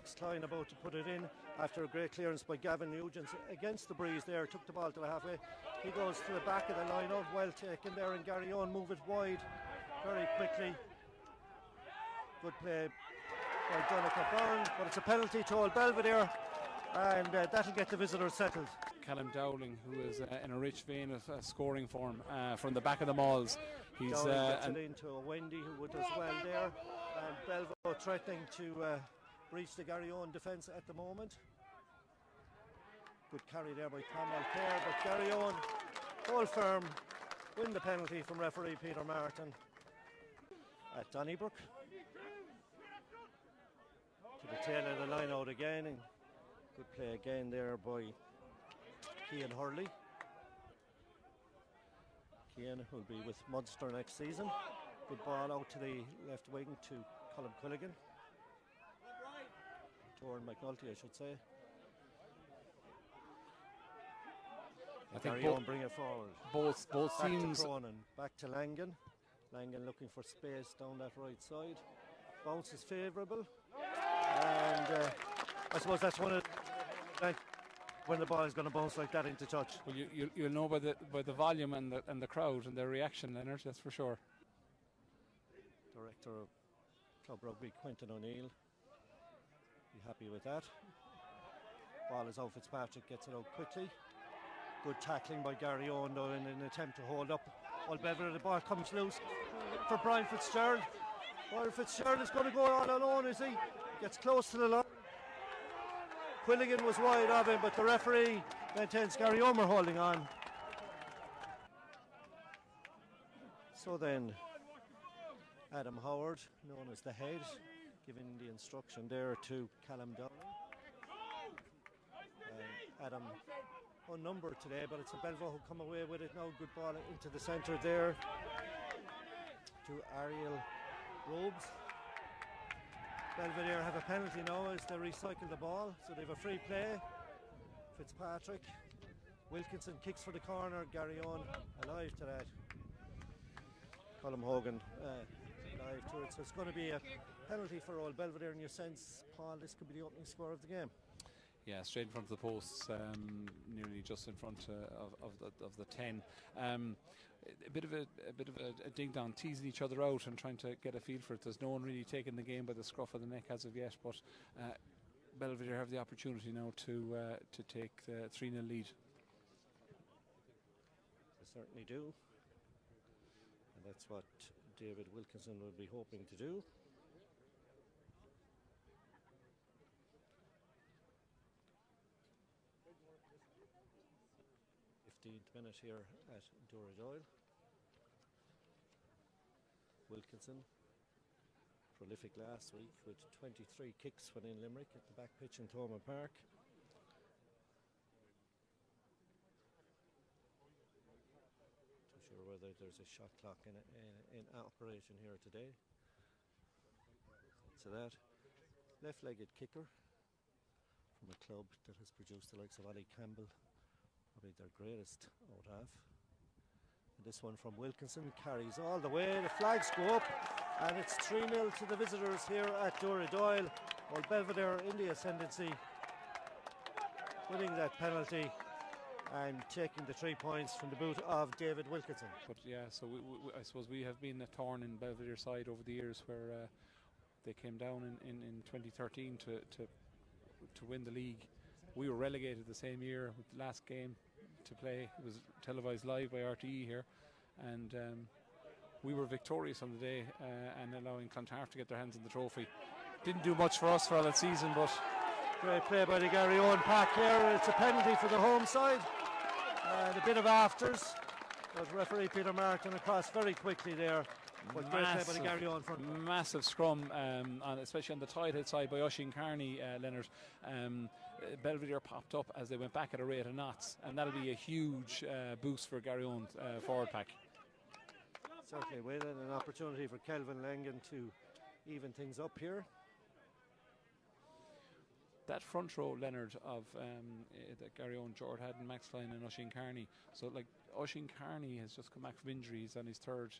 Max Clein about to put it in after a great clearance by Gavin Nugent against the breeze there, took the ball to the halfway. He goes to the back of the line out, well taken there, and Garryowen move it wide very quickly. Good play by Donnacha Byrne, but it's a penalty to Old Belvedere, and that'll get the visitors settled. Callum Dowling, who is in a rich vein of scoring form from the back of the mauls. He's gets it into a Wendy, who does well there, and Belvo threatening to breach the Garryowen defence at the moment. Good carry there by Tom Alcaire, but Garryowen hold firm, win the penalty from referee Peter Martin at Donnybrook. To the tail of the line out again, and good play again there by Cian Hurley. Cian will be with Munster next season. Good ball out to the left wing to Colm Quilligan. To Oran McNulty, I should say. I think Garryowen bring it forward. Both back teams. To Cronin, back to Langan. Langan looking for space down that right side. Bounce is favourable. And I suppose that's one of when the ball is going to bounce like that into touch. Well, you'll know by the volume and the crowd and the reaction, Leonard. That's for sure. Director of Club Rugby, Quentin O'Neill, be happy with that. Ball is out. Fitzpatrick gets it out quickly. Good tackling by Garryowen though in an attempt to hold up Old Belvedere. The ball comes loose for Bryan Fitzgerald. Bryan Fitzgerald is going to go all alone, is he? Gets close to the line. Quilligan was wide of him, but the referee maintains Garryowen are holding on. So then, Adam Howard, known as the head, giving the instruction there to Callum Dowling. Adam unnumbered today, but it's a Belvo who come away with it now. Good ball into the centre there to Ariel Robes. Belvedere have a penalty now as they recycle the ball, so they have a free play. Fitzpatrick, Wilkinson kicks for the corner. Garryowen alive to that. Colm Hogan alive to it. So it's going to be a penalty for Old Belvedere. In your sense, Paul, this could be the opening score of the game. Yeah, straight in front of the posts, nearly just in front of the 10. A bit of a ding dong, teasing each other out and trying to get a feel for it. There's no one really taking the game by the scruff of the neck as of yet, but Belvedere have the opportunity now to take the 3-0 lead. They certainly do, and that's what David Wilkinson will be hoping to do. 15th minute here at Dooradoyle. Wilkinson, prolific last week with 23 kicks when in Limerick at the back pitch in Thomond Park. Not sure whether there's a shot clock in operation here today. So that left-legged kicker from a club that has produced the likes of Ali Campbell, probably their greatest out half. And this one from Wilkinson carries all the way. The flags go up, and it's 3-0 to the visitors here at Dooradoyle. Old Belvedere in the ascendancy, winning that penalty and taking the 3 points from the boot of David Wilkinson. But yeah, so I suppose we have been a thorn in Belvedere's side over the years, where they came down in 2013 to win the league. We were relegated the same year with the last game to play. It was televised live by RTE here, and we were victorious on the day and allowing Clontarf to get their hands on the trophy. Didn't do much for us for all that season, but great play by the Garryowen pack here. It's a penalty for the home side and a bit of afters, but referee Peter Martin across very quickly there. But great play by the Garryowen front. Massive scrum, especially on the tight-head side by Oisin Kearney, Leonard. Belvedere popped up as they went back at a rate of knots, and that'll be a huge boost for Garryowen forward pack. Certainly will, and an opportunity for Kelvin Langan to even things up here. That front row, Leonard, of Garryowen, George Hadden, Max Clein and Oisin Kearney. So like Oisin Kearney has just come back from injuries on his third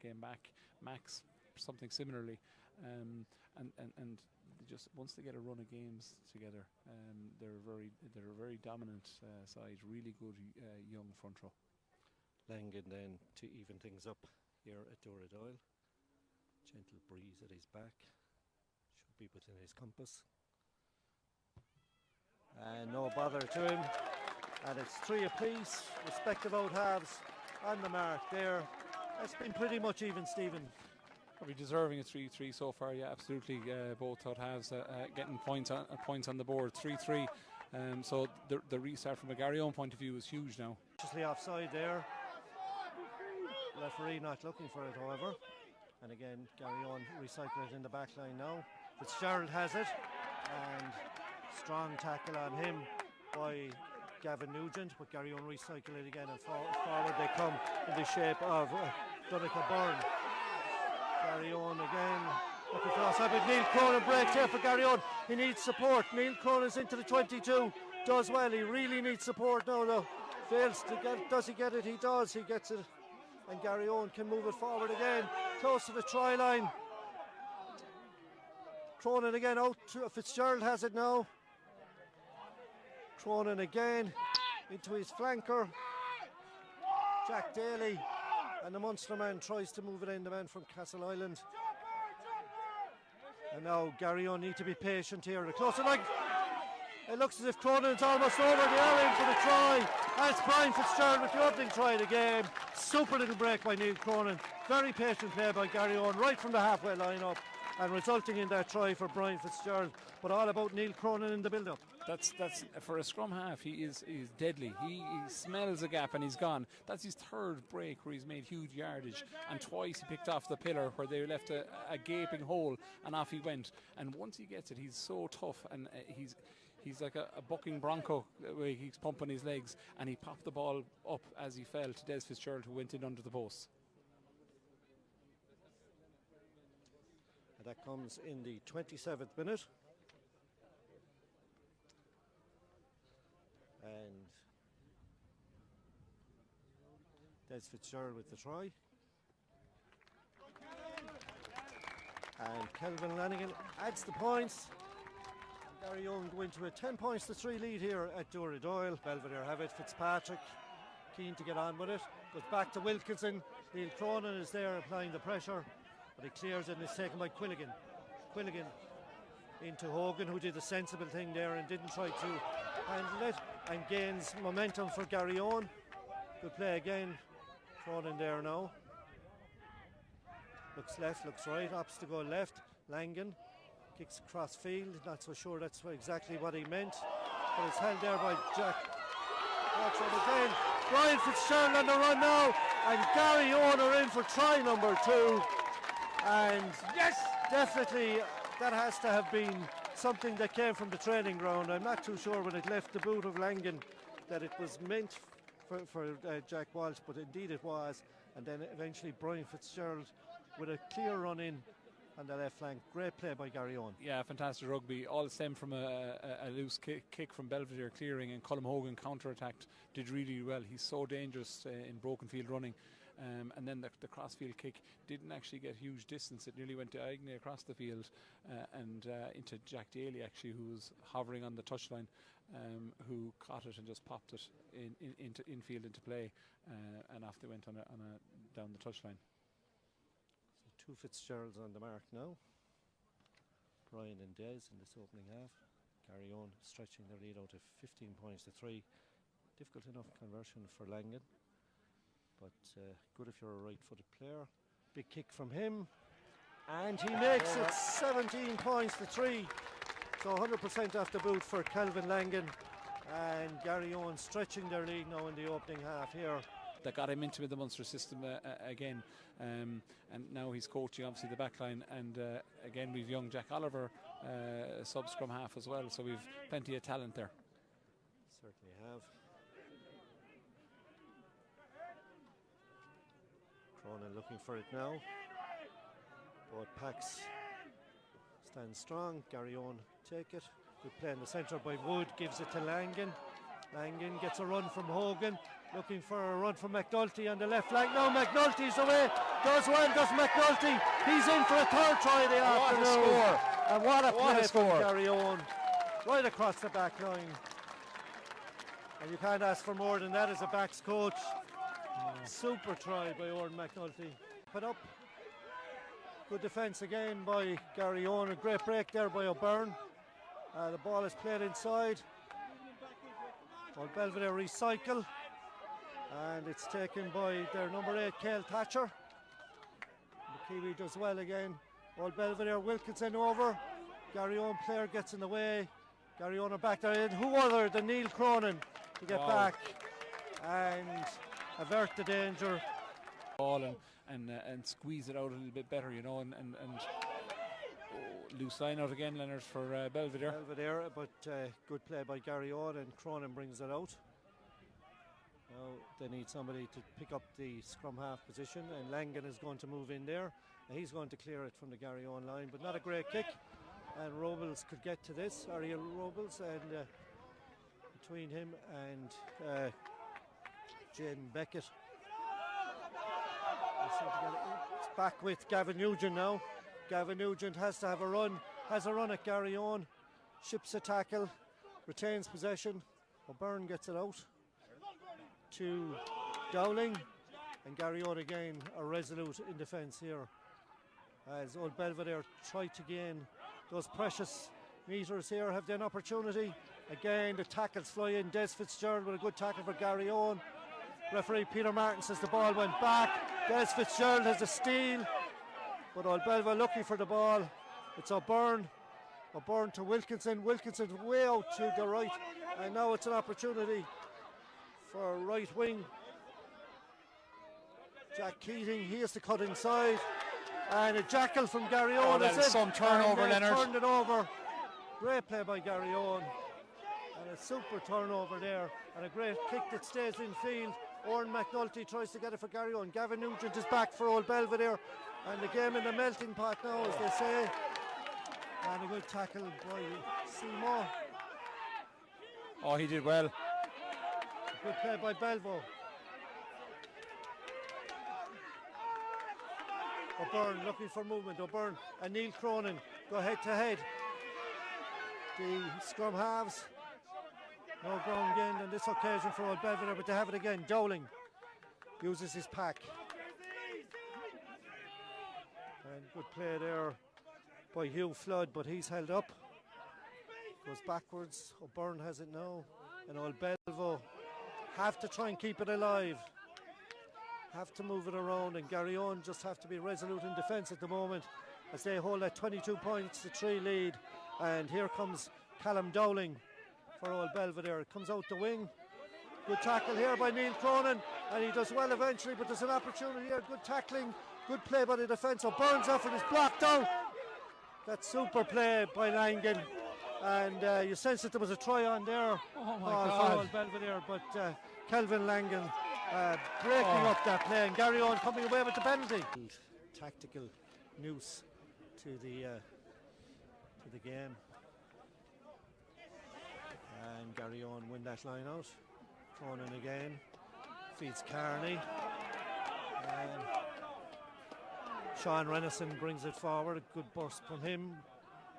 game back. Max something similarly, and just once they get a run of games together, they're a very dominant side. Really good young front row. Langan then to even things up here at Dooradoyle. Gentle breeze at his back. Should be within his compass. And no bother to him. And it's 3 apiece, respective out halves on the mark there. It's been pretty much even, Stephen. Probably deserving a 3-3 so far, yeah, absolutely. Both out halves getting points on the board, 3-3. So the restart from a Garryowen point of view is huge now. Consciously offside there. Referee not looking for it, however. And again, Garryowen recycle it in the back line now. Fitzgerald has it, and strong tackle on him by Gavin Nugent, but Garryowen recycle it again, and forward they come in the shape of Donnacha Byrne. Garryowen again looking for offside, but Neil Cronin breaks here for Garryowen. He needs support. Neil Cronin's into the 22, does well. He really needs support now though. Fails to get it. Does he get it? He does. He gets it. And Garryowen can move it forward again, close to the try line. Cronin again out to Fitzgerald has it now. Cronin again into his flanker. Jack Daly, and the Munster man tries to move it in, the man from Castle Island. And now Garryowen need to be patient here. The closer line. It looks as if Cronin's almost over. They are in for the try. That's Bryan Fitzgerald with the opening try of the game. Super little break by Neil Cronin. Very patient play by Garryowen right from the halfway line up, and resulting in that try for Bryan Fitzgerald. But all about Neil Cronin in the build-up. That's for a scrum half. He's deadly. He smells a gap and he's gone. That's his 3rd break where he's made huge yardage, and twice he picked off the pillar where they left a gaping hole, and off he went. And once he gets it, he's so tough, and he's like a bucking bronco where he keeps pumping his legs, and he popped the ball up as he fell to Des Fitzgerald, who went in under the post. And that comes in the 27th minute. And Des Fitzgerald with the try. And Kelvin Langan adds the points. Garryowen go into a 10 points to 3 lead here at Dooradoyle. Belvedere have it. Fitzpatrick keen to get on with it. Goes back to Wilkinson. Neil Cronin is there applying the pressure, but he clears it and is taken by Quilligan. Quilligan into Hogan, who did the sensible thing there and didn't try to handle it, and gains momentum for Garryowen. Good play again. Cronin there now. Looks left, looks right. Opts to go left. Langan kicks across field. Not so sure that's exactly what he meant, but it's held there by Jack. Watch it again. Bryan Fitzgerald on the run now, and Garryowen are in for try number 2. And yes, definitely that has to have been something that came from the training ground. I'm not too sure when it left the boot of Langan that it was meant for Jack Walsh, but indeed it was. And then eventually Bryan Fitzgerald with a clear run in on the left flank. Great play by Garryowen. Yeah, fantastic rugby. All stemmed from a loose kick from Belvedere clearing, and Colm Hogan counter-attacked, did really well. He's so dangerous in broken field running. And then the crossfield kick didn't actually get huge distance. It nearly went diagonally across the field and into Jack Daly, actually, who was hovering on the touchline, who caught it and just popped it into infield into play, and off they went on a down the touchline. So 2 Fitzgeralds on the mark now. Bryan and Des in this opening half. Garryowen stretching their lead out to 15 points to 3. Difficult enough conversion for Langan, but good if you're a right-footed player. Big kick from him, and he makes it 17 points to 3. So 100% off the boot for Kelvin Langan, and Garryowen stretching their lead now in the opening half here. That got him into the Munster system again, and now he's coaching obviously the back line, and again we've young Jack Oliver sub-scrum half as well, so we've plenty of talent there. Certainly have. Cronin looking for it now. Both packs stand strong. Garryowen take it. Good play in the centre by Wood. Gives it to Langan. Langan gets a run from Hogan. Looking for a run from McNulty on the left flank. Now McNulty's away. Does well, does McNulty. He's in for a 3rd try of the afternoon. And what a play from score. Garryowen, right across the back line. And you can't ask for more than that as a backs coach. Super try by Oran McNulty. Put up. Good defence again by Garryowen. A great break there by Byrne. The ball is played inside. Old Belvedere recycle. And it's taken by their number 8, Cale Thatcher. The Kiwi does well again. Old Belvedere, Wilkinson over. Garryowen player gets in the way. Garryowen are back there. Who other than Neil Cronin to get back and avert the danger. Ball and squeeze it out a little bit better, you know, and loose line out again, Leonard, for Belvedere. But good play by Garryowen, and Cronin brings it out. Now they need somebody to pick up the scrum half position, and Langan is going to move in there. He's going to clear it from the Garryowen line, but not a great kick. And Robles could get to this, Ariel Robles, and between him and Jaden Beckett. It's back with Gavin Nugent now. Gavin Nugent has to have a run, has a run at Garryowen, ships a tackle, retains possession. Byrne gets it out to Dowling, and Garryowen again are resolute in defence here as Old Belvedere try to gain those precious metres here. Have they an opportunity? Again the tackles fly in. Des Fitzgerald with a good tackle for Garryowen. Referee Peter Martin says the ball went back. Des Fitzgerald has a steal, but Old Belvedere looking for the ball. It's Byrne to Wilkinson. Wilkinson way out to the right, and now it's an opportunity for right wing. Jack Keating, he has to cut inside, and a jackal from Garryowen. That is some turnover, Leonard. Turned it over. Great play by Garryowen, and a super turnover there, and a great kick that stays in field. Oran McNulty tries to get it for Garryowen. Gavin Nugent is back for Old Belvedere, and the game in the melting pot now, as they say. And a good tackle by Seymour. Oh, he did well. Good play by Belvo. Byrne looking for movement. Byrne and Neil Cronin go head to head. The scrum halves. No ground gained on this occasion for Old Belvedere, but they have it again. Dowling uses his pack. And good play there by Hugh Flood, but he's held up. Goes backwards. Byrne has it now. And Old Belvo have to try and keep it alive. Have to move it around, and Garryowen just have to be resolute in defence at the moment as they hold that 22 points to 3 lead. And here comes Callum Dowling for Old Belvedere. Comes out the wing. Good tackle here by Neil Cronin, and he does well eventually, but there's an opportunity here. Good tackling, good play by the defence. Byrne's effort is blocked out. That super play by Langan, and you sense that there was a try on there. Oh my God. For Old Belvedere, but Kelvin Langan breaking up that play, and Garryowen coming away with the penalty. Tactical noose to the game. And Garryowen win that line out. Cronin again feeds Kearney, and Sean Rennison brings it forward. A good burst from him.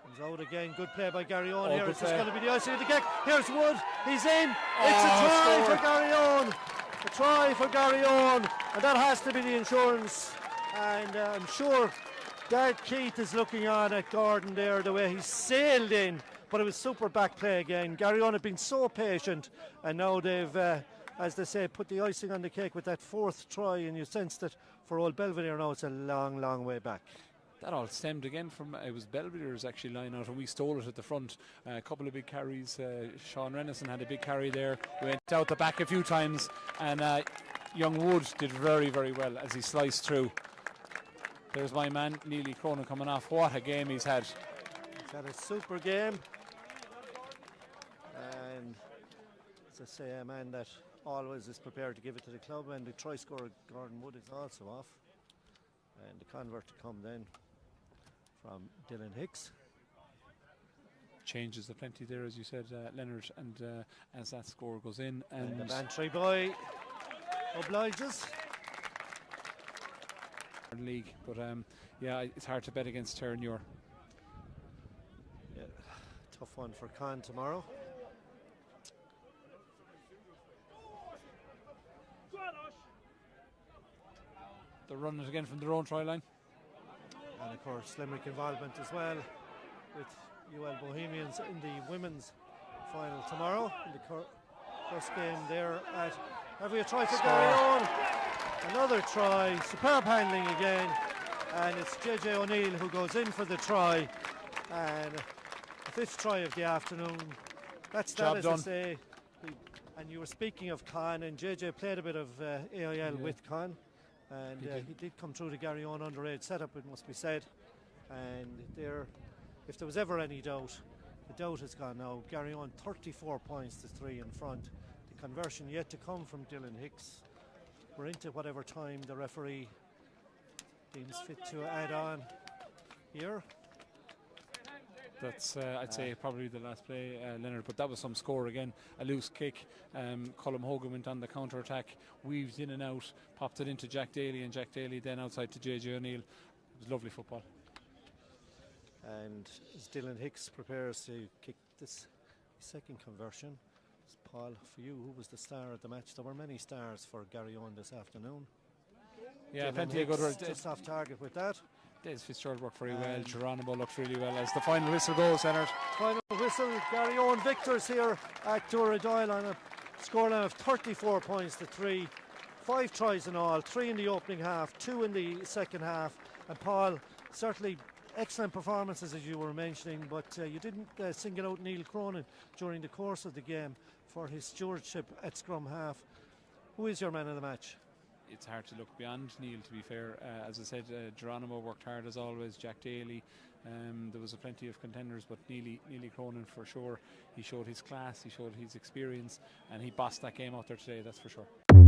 Comes out again. Good play by Garryowen. Here it's just going to be the icing of the cake. Here's Wood. He's in. It's a try for Garryowen. A try for Garryowen, and that has to be the insurance. And I'm sure Dad Keith is looking on at Gordon there, the way he sailed in. But it was super back play again. Garryowen have been so patient, and now they've, as they say, put the icing on the cake with that 4th try, and you sense that for Old Belvedere now it's a long, long way back. That all stemmed again from, it was Belvedere's actually line out, and we stole it at the front. A couple of big carries. Sean Rennison had a big carry there. We went out the back a few times, and young Wood did very, very well as he sliced through. There's my man, Neely Cronin, coming off. What a game he's had. He's had a super game. And as I say, a man that always is prepared to give it to the club, and the try scorer Gordon Wood is also off. And the convert to come then from Dylan Hicks. Changes are plenty there, as you said, Leonard, and as that score goes in. And the Bantry boy obliges. League, but yeah, it's hard to bet against Terranure. Tough one for Con tomorrow. They're running it again from their own try line. And of course Limerick involvement as well with UL Bohemians in the women's final tomorrow. In the first game there at, have we a try for Garryowen? Another try, superb handling again, and it's JJ O'Neill who goes in for the try, and the 5th try of the afternoon. That's that, as I say. And you were speaking of Con, and JJ played a bit of AIL with Con, and he did come through the Garryowen underage setup, it must be said. And there, if there was ever any doubt, the doubt has gone now. Garryowen 34 points to 3 in front. The conversion yet to come from Dylan Hicks. We're into whatever time the referee deems fit to add on here. That's, I'd say, probably the last play, Leonard, but that was some score again. A loose kick. Colm Hogan went on the counter attack, weaved in and out, popped it into Jack Daly, and Jack Daly then outside to JJ O'Neill. It was lovely football. And as Dylan Hicks prepares to kick this second conversion, Paul, for you, who was the star of the match? There were many stars for Garryowen this afternoon. Yeah, Dylan plenty Hicks of good. Just off target with that. Fitzgerald worked very well. Jeronimo looked really well as the final whistle goes, Leonard. Final whistle. Garryowen victors here at Dooradoyle on a scoreline of 34 points to 3. 5 tries in all, 3 in the opening half, 2 in the second half. And Paul, certainly excellent performances as you were mentioning, but you didn't single out Neil Cronin during the course of the game for his stewardship at scrum half. Who is your man of the match? It's hard to look beyond Neil, to be fair. As I said, Jeronimo worked hard as always. Jack Daly, there was plenty of contenders, but Neely Cronin for sure. He showed his class, he showed his experience, and he bossed that game out there today, that's for sure.